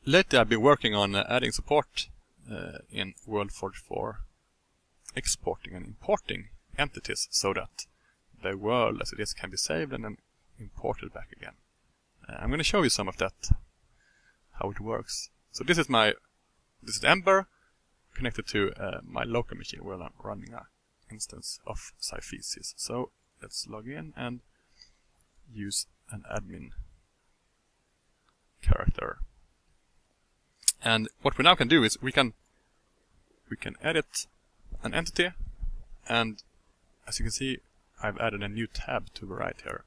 lately I've been working on adding support in Worldforge for exporting and importing entities so that the world as it is can be saved and then imported back again. I'm going to show you some of that, how it works. So this is Ember connected to my local machine where I'm running an instance of Syphesis. So let's log in and use an admin character. And what we now can do is we can edit an entity, and as you can see I've added a new tab to the right here,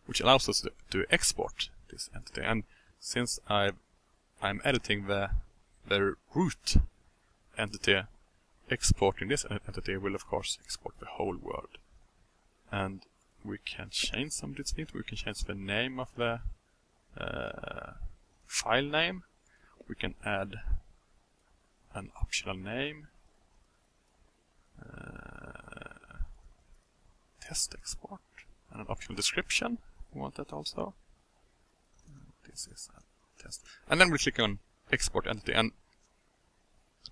which allows us to export this entity. And since I'm editing the root entity, exporting this entity will of course export the whole world. And we can change some of these things. We can change the name of the file name. We can add an optional name, test export, and an optional description. We want that also. This is a test. And then we click on export entity, and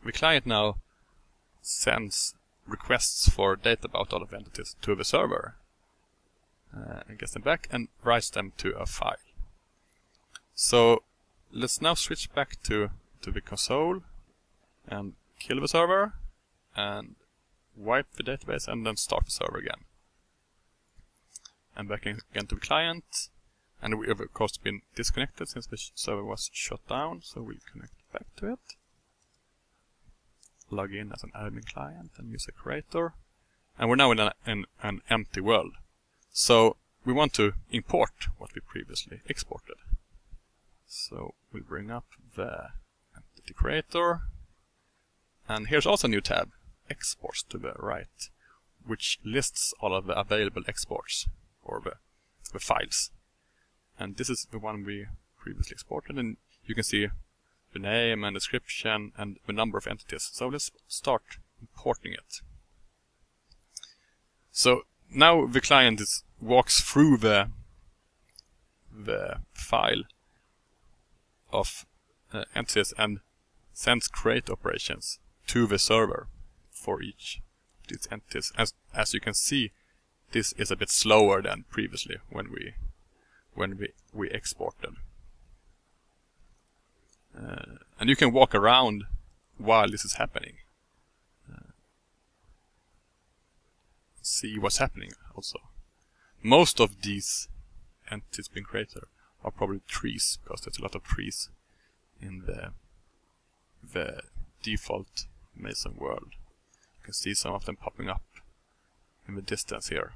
the client now sends requests for data about all of the entities to the server and gets them back and writes them to a file. So let's now switch back to the console and kill the server and wipe the database and then start the server again. And back again to the client, and we have of course been disconnected since the server was shut down, so we'll connect back to it. Log in as an admin client and use a creator, and we're now in an empty world. So we want to import what we previously exported. So we'll bring up the entity creator, and here's also a new tab, exports, to the right, which lists all of the available exports or the files. And this is the one we previously exported, and you can see the name and description and the number of entities. So let's start importing it. So now the client walks through the file of entities and sends create operations to the server for each of these entities. As you can see, this is a bit slower than previously when we exported. And you can walk around while this is happening. See what's happening also. Most of these entities being created are probably trees, because there's a lot of trees in the default Mason world. You can see some of them popping up in the distance here.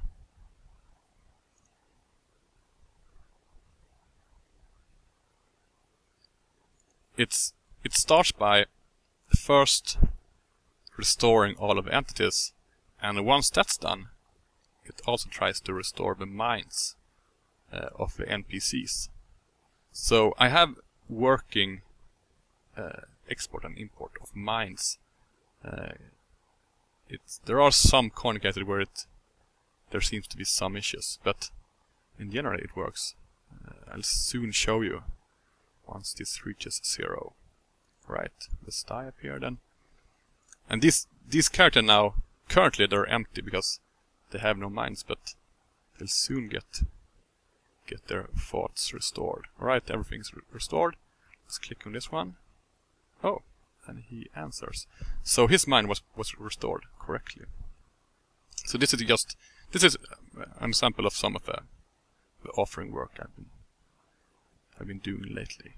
It starts by first restoring all of the entities, and once that's done, it also tries to restore the minds of the NPCs. So I have working export and import of minds. There are some communicated where there seems to be some issues, but in general it works. I'll soon show you once this reaches 0. Right, let's die up here then. And these characters now, currently they're empty because they have no minds, but they'll soon get their thoughts restored. Alright, everything's restored. Let's click on this one. Oh, and he answers. So his mind was restored correctly. So this is an example of some of the offering work I've been doing lately.